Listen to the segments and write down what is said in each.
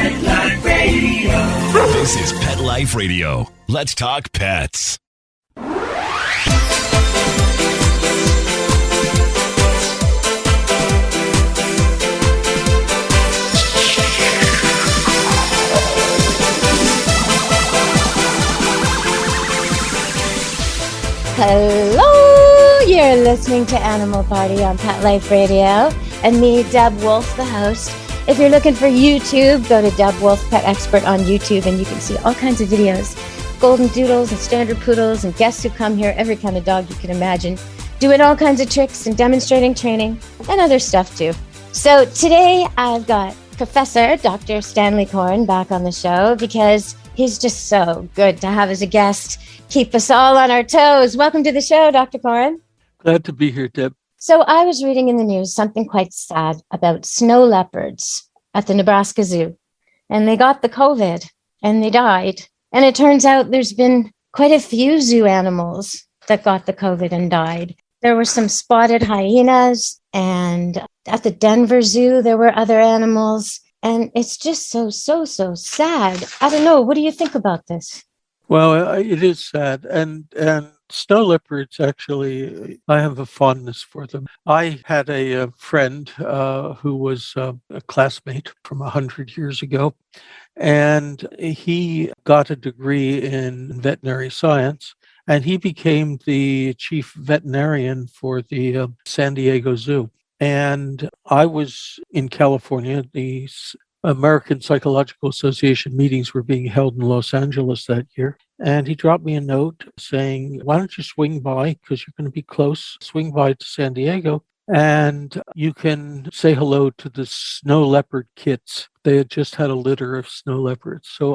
Pet Life Radio. This is Pet Life Radio. Let's talk pets. Hello, you're listening to Animal Party on Pet Life Radio, and me, Deb Wolf, the host. If you're looking for YouTube, go to Deb Wolf Pet Expert on YouTube, and you can see all kinds of videos, golden doodles and standard poodles and guests who come here, every kind of dog you can imagine, doing all kinds of tricks and demonstrating training and other stuff too. So today I've got Professor Dr. Stanley Coren back on the show because he's just so good to have as a guest. Keep us all on our toes. Welcome to the show, Dr. Coren. Glad to be here, Deb. So I was reading in the news something quite sad about snow leopards at the Nebraska Zoo. And they got the COVID and they died. And it turns out there's been quite a few zoo animals that got the COVID and died. There were some spotted hyenas, and at the Denver Zoo, there were other animals. And it's just so sad. I don't know. What do you think about this? Well, it is sad. And snow leopards, actually, I have a fondness for them. I had a friend who was a classmate from 100 years ago, and he got a degree in veterinary science, and he became the chief veterinarian for the San Diego Zoo. And I was in California. The American Psychological Association meetings were being held in Los Angeles that year. And he dropped me a note saying, why don't you swing by, because you're going to be close, swing by to San Diego, and you can say hello to the snow leopard kits. They had just had a litter of snow leopards. So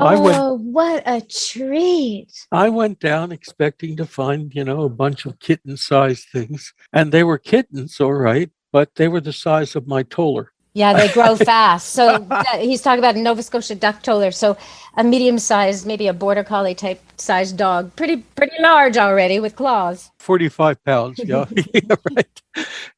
what a treat. I went down expecting to find, a bunch of kitten-sized things. And they were kittens, all right, but they were the size of my toller. Yeah, they grow fast. So he's talking about a Nova Scotia duck toller. So a medium-sized, maybe a border collie type sized dog, pretty large already with claws. 45 pounds, yeah. Yeah, right.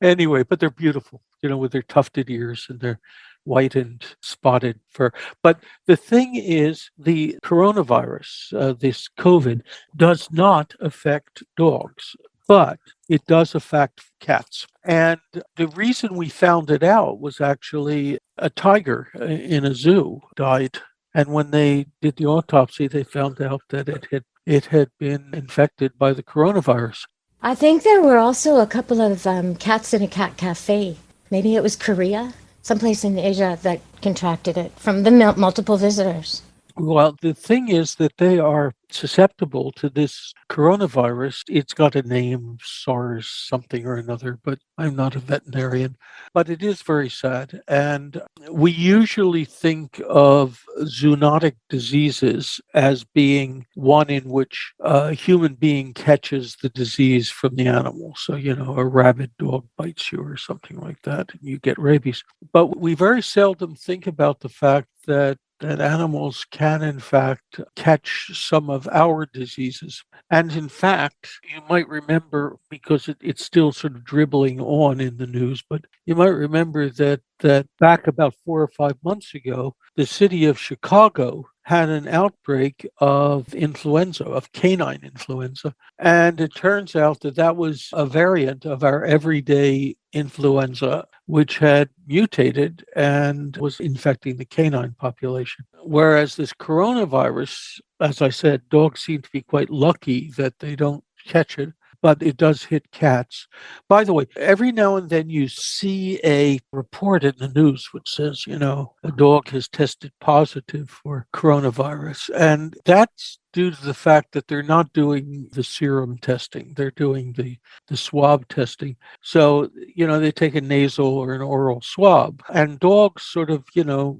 Anyway, but they're beautiful, with their tufted ears and their white and spotted fur. But the thing is, the coronavirus, this COVID, does not affect dogs, but it does affect cats. And the reason we found it out was actually a tiger in a zoo died. And when they did the autopsy, they found out that it had been infected by the coronavirus. I think there were also a couple of cats in a cat cafe. Maybe it was Korea, someplace in Asia that contracted it from the multiple visitors. Well, the thing is that they are susceptible to this coronavirus. It's got a name, SARS something or another, but I'm not a veterinarian. But it is very sad. And we usually think of zoonotic diseases as being one in which a human being catches the disease from the animal. So, a rabid dog bites you or something like that, and you get rabies. But we very seldom think about the fact that animals can, in fact, catch some of our diseases. And in fact, you might remember, because it's still sort of dribbling on in the news, but you might remember that back about 4 or 5 months ago, the city of Chicago had an outbreak of influenza, of canine influenza. And it turns out that was a variant of our everyday influenza, which had mutated and was infecting the canine population. Whereas this coronavirus, as I said, dogs seem to be quite lucky that they don't catch it, but it does hit cats. By the way, every now and then you see a report in the news which says, a dog has tested positive for coronavirus. And that's due to the fact that they're not doing the serum testing. They're doing the swab testing. So, they take a nasal or an oral swab, and dogs sort of,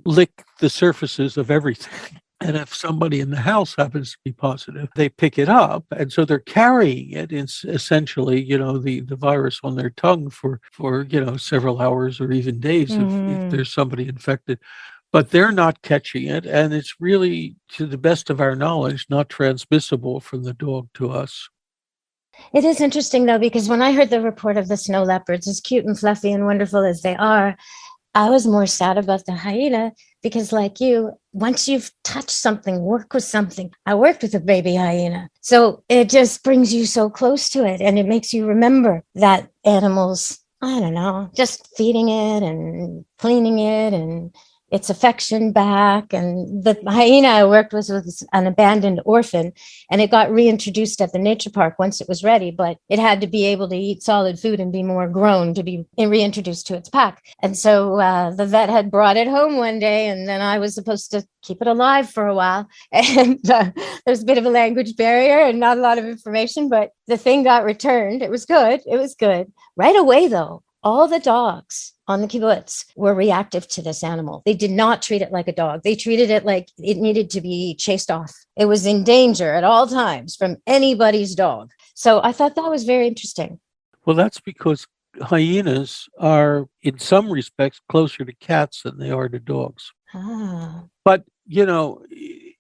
lick the surfaces of everything. And if somebody in the house happens to be positive, they pick it up. And so they're carrying it in essentially, the virus on their tongue for several hours or even days if there's somebody infected. But they're not catching it. And it's really, to the best of our knowledge, not transmissible from the dog to us. It is interesting, though, because when I heard the report of the snow leopards, as cute and fluffy and wonderful as they are, I was more sad about the hyena because, like you, once you've touched something, work with something. I worked with a baby hyena. So it just brings you so close to it. And it makes you remember that animals, I don't know, just feeding it and cleaning it and its affection back. And the hyena I worked with was an abandoned orphan, and it got reintroduced at the nature park once it was ready, but it had to be able to eat solid food and be more grown to be reintroduced to its pack. And so the vet had brought it home one day, and then I was supposed to keep it alive for a while. And there's a bit of a language barrier and not a lot of information, but the thing got returned. It was good. It was good. Right away, though, all the dogs on the kibbutz were reactive to this animal. They did not treat it like a dog. They treated it like it needed to be chased off. It was in danger at all times from anybody's dog. So I thought that was very interesting. Well, that's because hyenas are, in some respects, closer to cats than they are to dogs. Ah. But,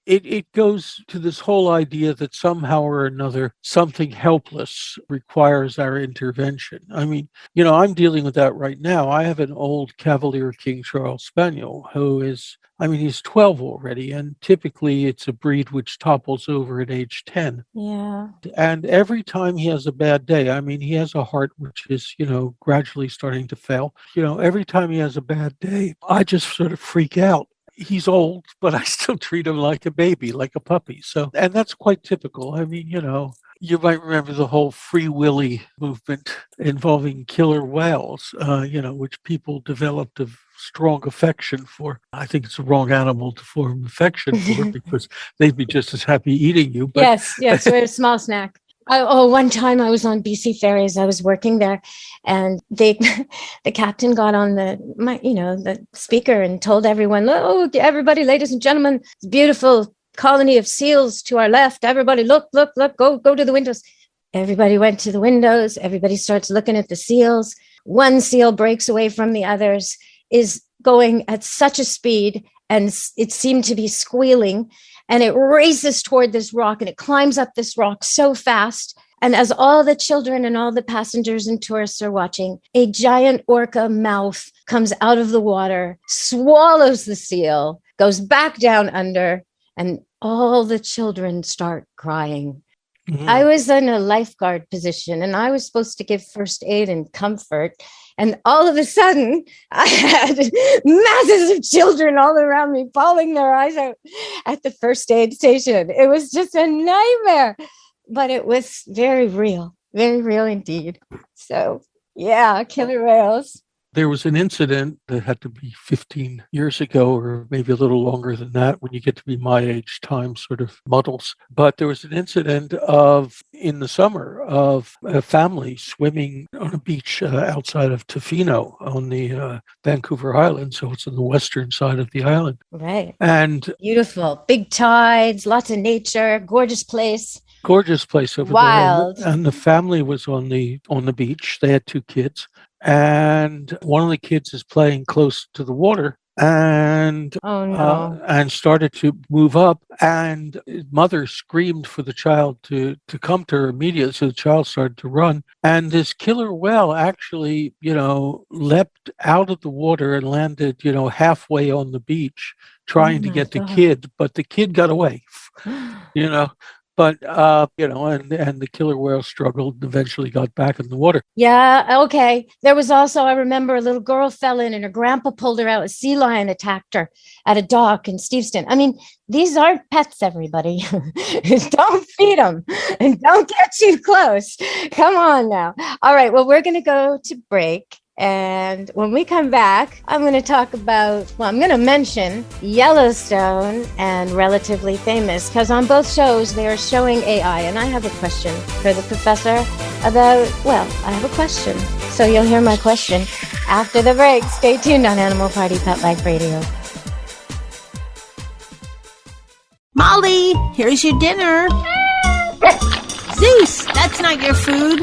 it goes to this whole idea that somehow or another something helpless requires our intervention. I mean, I'm dealing with that right now. I have an old Cavalier King Charles Spaniel who is, he's 12 already, and typically it's a breed which topples over at age 10. Yeah. And every time he has a bad day, he has a heart which is, gradually starting to fail. Every time he has a bad day, I just sort of freak out. He's old, but I still treat him like a baby, like a puppy. So, and that's quite typical. You might remember the whole Free Willy movement involving killer whales, which people developed a strong affection for. I think it's the wrong animal to form affection for because they'd be just as happy eating you. But yes, we're a small snack. One time I was on BC Ferries. I was working there, and the captain got on the speaker and told everyone, "Oh, everybody, ladies and gentlemen, it's a beautiful colony of seals to our left. Everybody, look, go to the windows." Everybody went to the windows. Everybody starts looking at the seals. One seal breaks away from the others, is going at such a speed, and it seemed to be squealing. And it races toward this rock, and it climbs up this rock so fast. And as all the children and all the passengers and tourists are watching, a giant orca mouth comes out of the water, swallows the seal, goes back down under, and all the children start crying. Mm-hmm. I was in a lifeguard position, and I was supposed to give first aid and comfort. And all of a sudden, I had masses of children all around me, bawling their eyes out at the first aid station. It was just a nightmare, but it was very real indeed. So, yeah, killer whales. There was an incident that had to be 15 years ago, or maybe a little longer than that. When you get to be my age, time sort of muddles. But there was an incident in the summer of a family swimming on a beach outside of Tofino on the Vancouver Island. So it's on the western side of the island. Right. And beautiful. Big tides, lots of nature, gorgeous place. Gorgeous place over Wild. there. And the family was on the beach. They had 2 kids. And one of the kids is playing close to the water and and started to move up, and his mother screamed for the child to come to her immediately. So the child started to run, and this killer whale actually, leapt out of the water and landed, halfway on the beach trying to get the kid, but the kid got away, But, and the killer whale struggled and eventually got back in the water. Yeah, okay. There was also, I remember, a little girl fell in and her grandpa pulled her out. A sea lion attacked her at a dock in Steveston. These aren't pets, everybody. Don't feed them and don't get too close. Come on now. All right, well, we're going to go to break. And when we come back, I'm going to mention Yellowstone and Relatively Famous, because on both shows, they are showing AI. And I have a question for the professor I have a question. So you'll hear my question after the break. Stay tuned on Animal Party Pet Life Radio. Molly, here's your dinner. Zeus, that's not your food.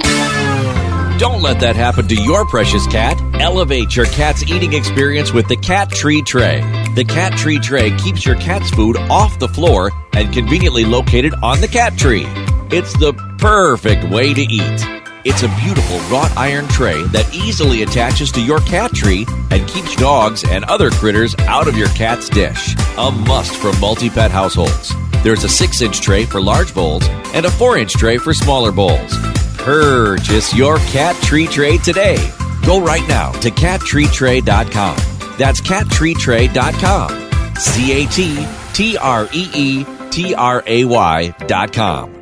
Don't let that happen to your precious cat. Elevate your cat's eating experience with the Cat Tree Tray. The Cat Tree Tray keeps your cat's food off the floor and conveniently located on the cat tree. It's the perfect way to eat. It's a beautiful wrought iron tray that easily attaches to your cat tree and keeps dogs and other critters out of your cat's dish. A must for multi-pet households. There's a 6-inch tray for large bowls and a 4-inch tray for smaller bowls. Purchase your cat tree tray today. Go right now to cattreetray.com. That's cattreetray.com. CATTREETRAY.com.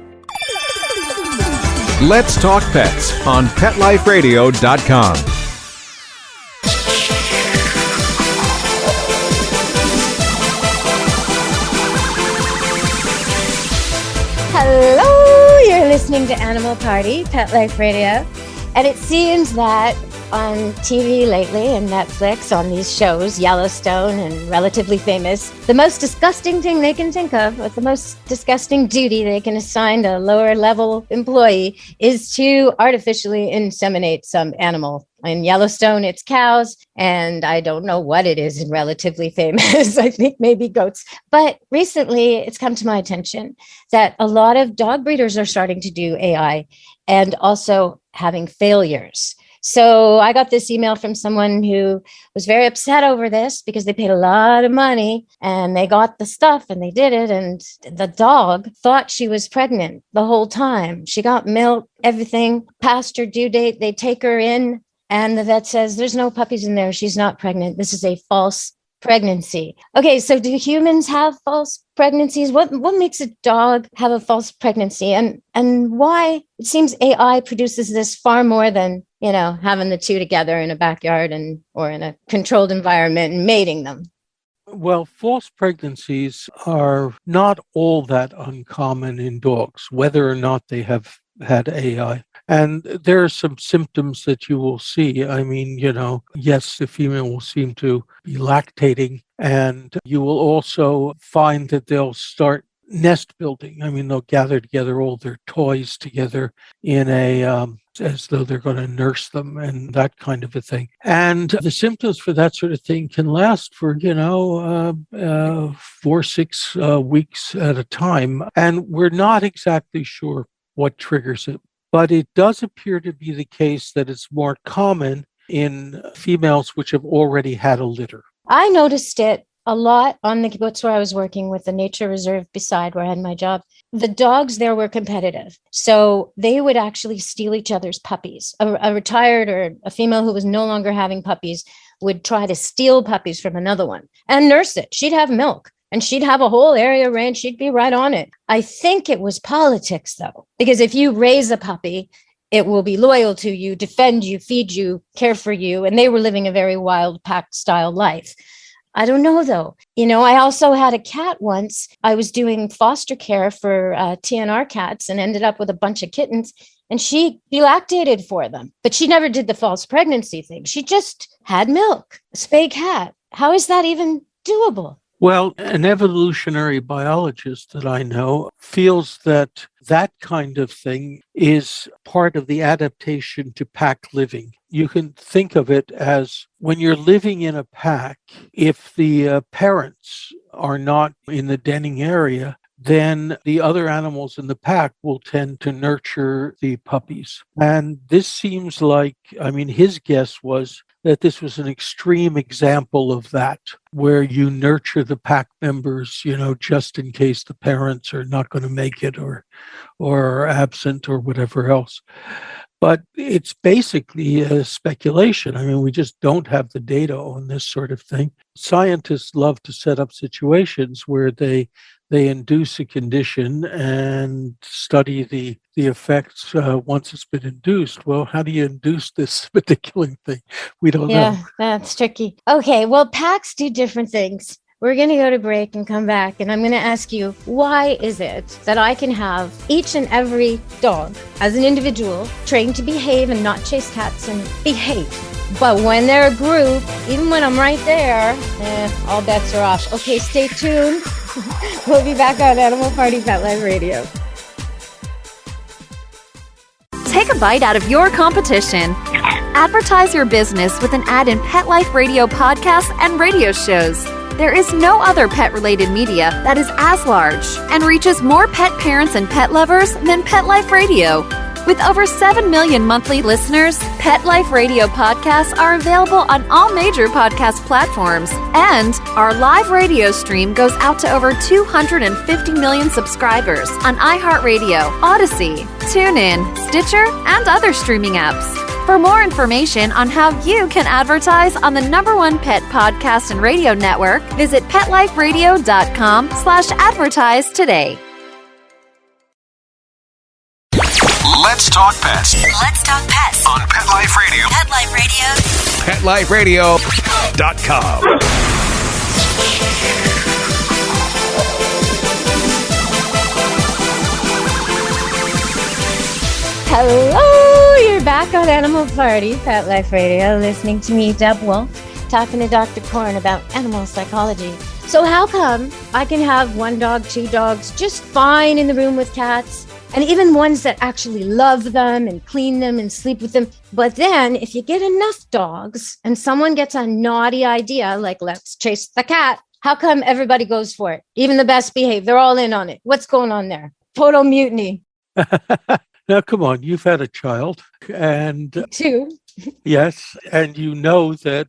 Let's Talk Pets on PetLifeRadio.com. Hello, you're listening to Animal Party, Pet Life Radio. And it seems that on TV lately and Netflix on these shows, Yellowstone and Relatively Famous, the most disgusting thing they can think of, or the most disgusting duty they can assign a lower level employee is to artificially inseminate some animal. In Yellowstone, it's cows, and I don't know what it is in Relatively Famous. I think maybe goats. But recently, it's come to my attention that a lot of dog breeders are starting to do AI and also having failures. So I got this email from someone who was very upset over this because they paid a lot of money and they got the stuff and they did it. And the dog thought she was pregnant the whole time. She got milk, everything, past her due date. They take her in and the vet says, there's no puppies in there. She's not pregnant. This is a false pregnancy. Okay, so do humans have false pregnancies? What makes a dog have a false pregnancy? And why? It seems AI produces this far more than, having the two together in a backyard or in a controlled environment and mating them. Well, false pregnancies are not all that uncommon in dogs, whether or not they have had AI. And there are some symptoms that you will see. I mean, yes, the female will seem to be lactating, and you will also find that they'll start nest building. I mean, they'll gather together all their toys together in as though they're going to nurse them and that kind of a thing. And the symptoms for that sort of thing can last for, 4-6 weeks at a time. And we're not exactly sure what triggers it. But it does appear to be the case that it's more common in females which have already had a litter. I noticed it a lot on the kibbutz where I was working with the nature reserve beside where I had my job. The dogs there were competitive. So they would actually steal each other's puppies. A retired or a female who was no longer having puppies would try to steal puppies from another one and nurse it. She'd have milk. And she'd have a whole area range. She'd be right on it. I think it was politics, though, because if you raise a puppy, it will be loyal to you, defend you, feed you, care for you. And they were living a very wild pack style life. I don't know, though. I also had a cat once. I was doing foster care for TNR cats and ended up with a bunch of kittens. And she lactated for them. But she never did the false pregnancy thing. She just had milk, a spay cat. How is that even doable? Well, an evolutionary biologist that I know feels that kind of thing is part of the adaptation to pack living. You can think of it as when you're living in a pack, if the parents are not in the denning area, then the other animals in the pack will tend to nurture the puppies. And this seems like, his guess was that this was an extreme example of that, where you nurture the pack members, just in case the parents are not going to make it or are absent or whatever else. But it's basically a speculation. We just don't have the data on this sort of thing. Scientists love to set up situations where they induce a condition and study the effects once it's been induced. Well, how do you induce this particular thing? We don't know. Yeah, that's tricky. Okay, well, packs do different things. We're going to go to break and come back, and I'm going to ask you, why is it that I can have each and every dog as an individual trained to behave and not chase cats and behave? But when they're a group, even when I'm right there, all bets are off. Okay, stay tuned. We'll be back on Animal Party Pet Life Radio. Take a bite out of your competition. Advertise your business with an ad in Pet Life Radio podcasts and radio shows. There is no other pet-related media that is as large and reaches more pet parents and pet lovers than Pet Life Radio. With over 7 million monthly listeners, Pet Life Radio podcasts are available on all major podcast platforms. And our live radio stream goes out to over 250 million subscribers on iHeartRadio, Odyssey, TuneIn, Stitcher, and other streaming apps. For more information on how you can advertise on the #1 pet podcast and radio network, visit PetLifeRadio.com/advertise today. Let's talk pets Let's talk pets on Pet Life Radio. Pet Life Radio. PetLifeRadio.com. Hello, you're back on Animal Party, Pet Life Radio, listening to me, Deb Wolf, talking to Dr. Coren about animal psychology. So how come I can have 1 dog, 2 dogs just fine in the room with cats, and even ones that actually love them and clean them and sleep with them? But then if you get enough dogs and someone gets a naughty idea, like let's chase the cat, how come everybody goes for it? Even the best behaved, they're all in on it. What's going on there? Total mutiny. Now, come on, you've had a child, and 2. yes, and you know that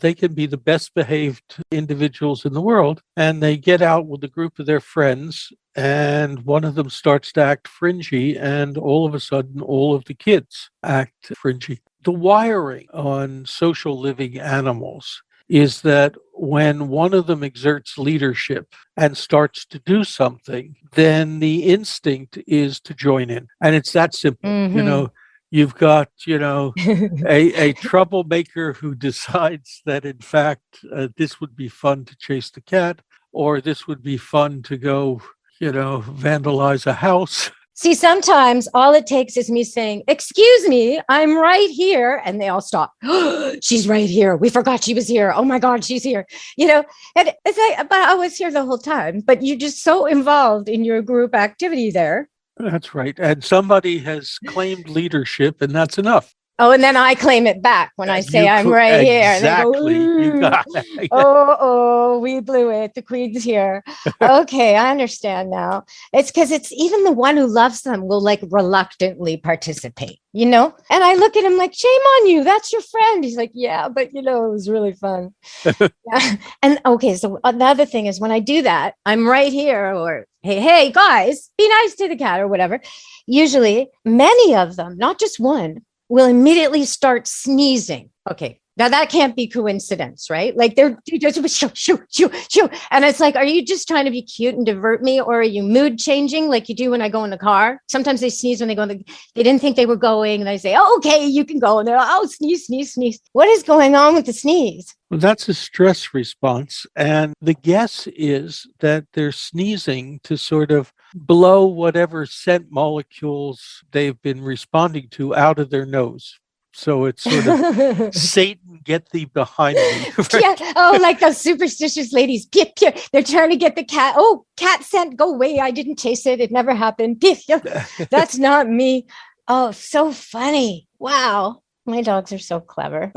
they can be the best behaved individuals in the world, and they get out with a group of their friends, and one of them starts to act fringy, and all of a sudden, all of the kids act fringy. The wiring on social living animals is that when one of them exerts leadership and starts to do something, then the instinct is to join in. And it's that simple. You know, you've got, a troublemaker who decides that, in fact, this would be fun to chase the cat, or this would be fun to go, vandalize a house. See, sometimes all it takes is me saying, "Excuse me, I'm right here." And they all stop. "She's right here. We forgot she was here. Oh my God, she's here." And it's like, but I was here the whole time, but you're just so involved in your group activity there. That's right. And somebody has claimed leadership, and that's enough. Oh, and then I claim it back when I say I'm right here. Exactly. You got it. Oh, we blew it. The queen's here. Okay, I understand now. It's because it's even the one who loves them will like reluctantly participate, And I look at him like, "Shame on you. That's your friend." He's like, "Yeah, but it was really fun." Yeah. And okay, so the other thing is when I do that, I'm right here, or hey, guys, be nice to the cat or whatever. Usually many of them, not just one, will immediately start sneezing. Okay, now that can't be coincidence, right? Like they're just shoo. And it's like, are you just trying to be cute and divert me? Or are you mood changing like you do when I go in the car? Sometimes they sneeze when they go they didn't think they were going. And I say, "Oh, okay, you can go." And they're like, "Oh, sneeze. What is going on with the sneeze?" Well, that's a stress response. And the guess is that they're sneezing to sort of blow whatever scent molecules they've been responding to out of their nose. So it's sort of Satan, get thee behind me. Right? Yeah. Oh, like those superstitious ladies. Pip, pip. They're trying to get the cat. "Oh, cat scent, go away. I didn't chase it. It never happened. Pip, pip. That's not me." Oh, so funny. Wow. My dogs are so clever.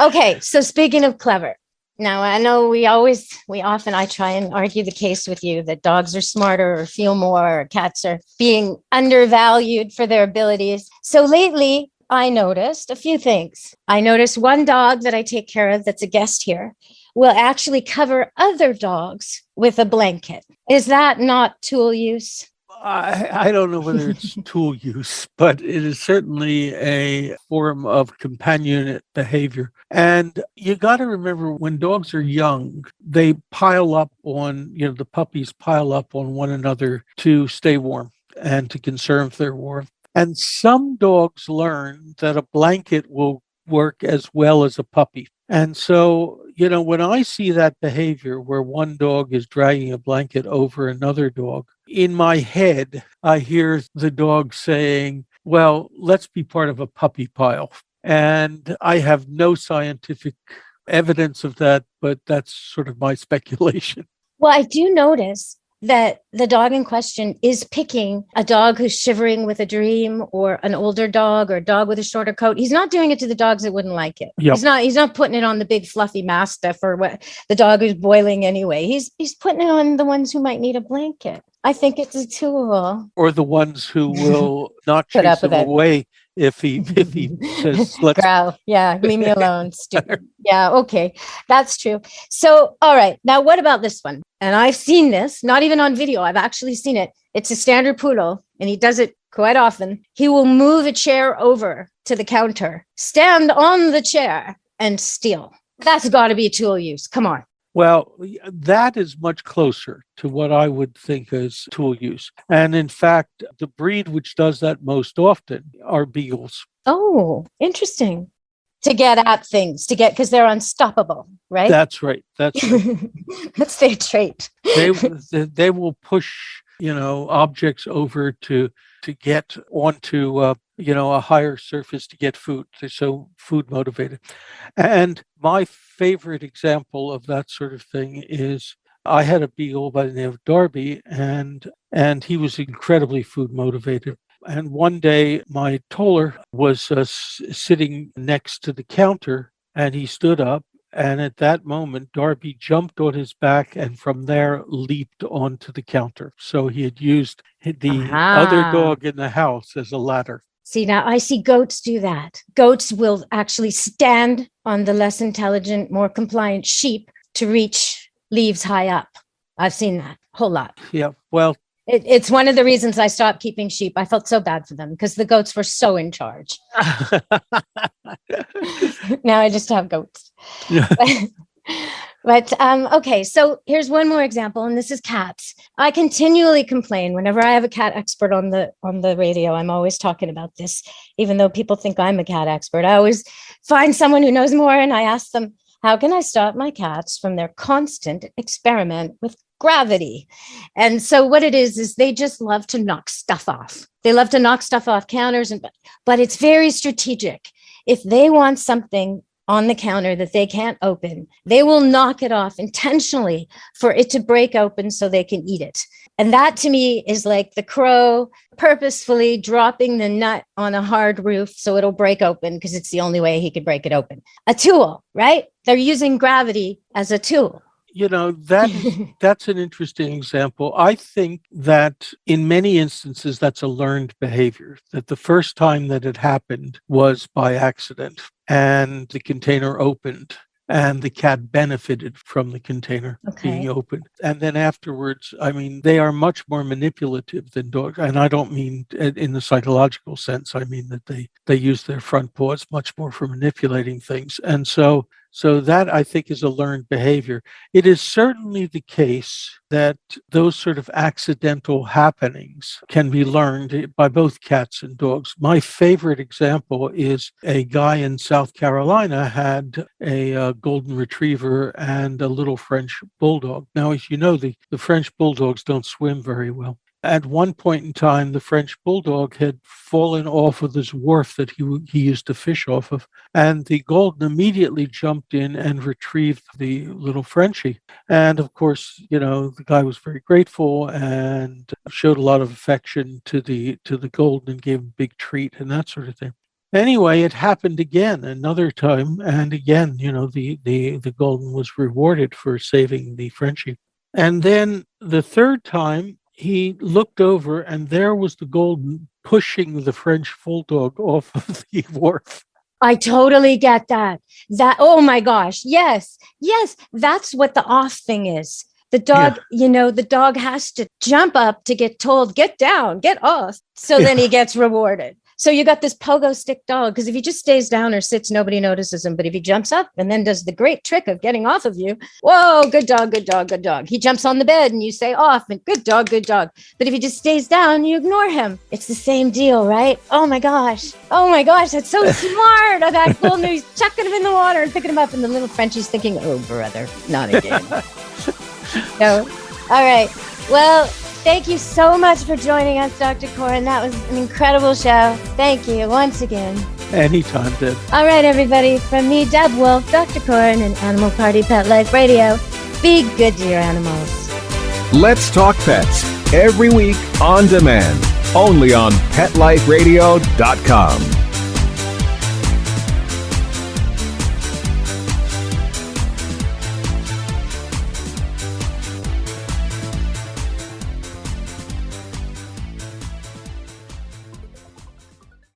Okay, so speaking of clever, now I know I try and argue the case with you that dogs are smarter or feel more, or cats are being undervalued for their abilities. So lately, I noticed a few things. I noticed one dog that I take care of that's a guest here will actually cover other dogs with a blanket. Is that not tool use? I don't know whether it's tool use, but it is certainly a form of companionate behavior. And you got to remember, when dogs are young, they pile up on, the puppies pile up on one another to stay warm and to conserve their warmth. And some dogs learn that a blanket will work as well as a puppy. And so, when I see that behavior where one dog is dragging a blanket over another dog, in my head, I hear the dog saying, "Well, let's be part of a puppy pile." And I have no scientific evidence of that, but that's sort of my speculation. Well, I do notice that the dog in question is picking a dog who's shivering with a dream, or an older dog, or a dog with a shorter coat. He's not doing it to the dogs that wouldn't like it. Yep. He's not putting it on the big fluffy mastiff or what the dog who's boiling anyway. He's putting it on the ones who might need a blanket. I think it's a tool. Or the ones who will not Put up chase him with it. away if he says, let's growl. Yeah, leave me alone, stupid. Yeah, okay, that's true. So, all right, now what about this one? And I've seen this, not even on video. I've actually seen it. It's a standard poodle, and he does it quite often. He will move a chair over to the counter, stand on the chair, and steal. That's got to be tool use. Come on. Well, that is much closer to what I would think as tool use. And in fact, the breed which does that most often are beagles. Oh, interesting. To get at things, because they're unstoppable, right? That's right. That's right. That's their trait. They will push, objects over to get onto, a higher surface to get food. They're so food motivated. And my favorite example of that sort of thing is I had a beagle by the name of Darby, and he was incredibly food motivated. And one day my toller was sitting next to the counter, and he stood up. And at that moment, Darby jumped on his back and from there leaped onto the counter. So he had used the other dog in the house as a ladder. See, now I see goats do that. Goats will actually stand on the less intelligent, more compliant sheep to reach leaves high up. I've seen that a whole lot. Yeah, well, it's one of the reasons I stopped keeping sheep. I felt so bad for them because the goats were so in charge. Now I just have goats. But okay, so here's one more example, and this is cats. I continually complain whenever I have a cat expert on the radio. I'm always talking about this, even though people think I'm a cat expert. I always find someone who knows more, and I ask them, how can I stop my cats from their constant experiment with gravity? And so what it is they just love to knock stuff off. They love to knock stuff off counters, but it's very strategic. If they want something on the counter that they can't open, they will knock it off intentionally for it to break open so they can eat it. And that to me is like the crow purposefully dropping the nut on a hard roof so it'll break open because it's the only way he could break it open. A tool, right? They're using gravity as a tool. That's an interesting example. I think that in many instances, that's a learned behavior, that the first time that it happened was by accident and the container opened and the cat benefited from the container being opened. And then afterwards, they are much more manipulative than dogs. And I don't mean in the psychological sense. I mean that they use their front paws much more for manipulating things. And so that, I think, is a learned behavior. It is certainly the case that those sort of accidental happenings can be learned by both cats and dogs. My favorite example is a guy in South Carolina had a golden retriever and a little French Bulldog. Now, as you know, the French Bulldogs don't swim very well. At one point in time, the French Bulldog had fallen off of this wharf that he used to fish off of, and the Golden immediately jumped in and retrieved the little Frenchie. And of course, the guy was very grateful and showed a lot of affection to the Golden and gave him a big treat and that sort of thing. Anyway, it happened again, another time, and again, the Golden was rewarded for saving the Frenchie. And then the third time, he looked over, and there was the Golden pushing the French Bulldog off of the wharf. I totally get that. Oh my gosh. Yes. That's what the off thing is. The dog, the dog has to jump up to get told, get down, get off. So then he gets rewarded. So you got this pogo stick dog, because if he just stays down or sits, nobody notices him. But if he jumps up and then does the great trick of getting off of you, whoa, good dog, good dog, good dog. He jumps on the bed and you say off and good dog, good dog. But if he just stays down, you ignore him. It's the same deal, right? Oh my gosh, that's so smart. Oh, that Golden, he's chucking him in the water and picking him up. And the little Frenchie's thinking, oh, brother, not again. So, all right. Well, thank you so much for joining us, Dr. Coren. That was an incredible show. Thank you once again. Anytime, Deb. All right, everybody. From me, Deb Wolf, Dr. Coren, and Animal Party Pet Life Radio. Be good to your animals. Let's Talk Pets, every week on demand, only on PetLifeRadio.com.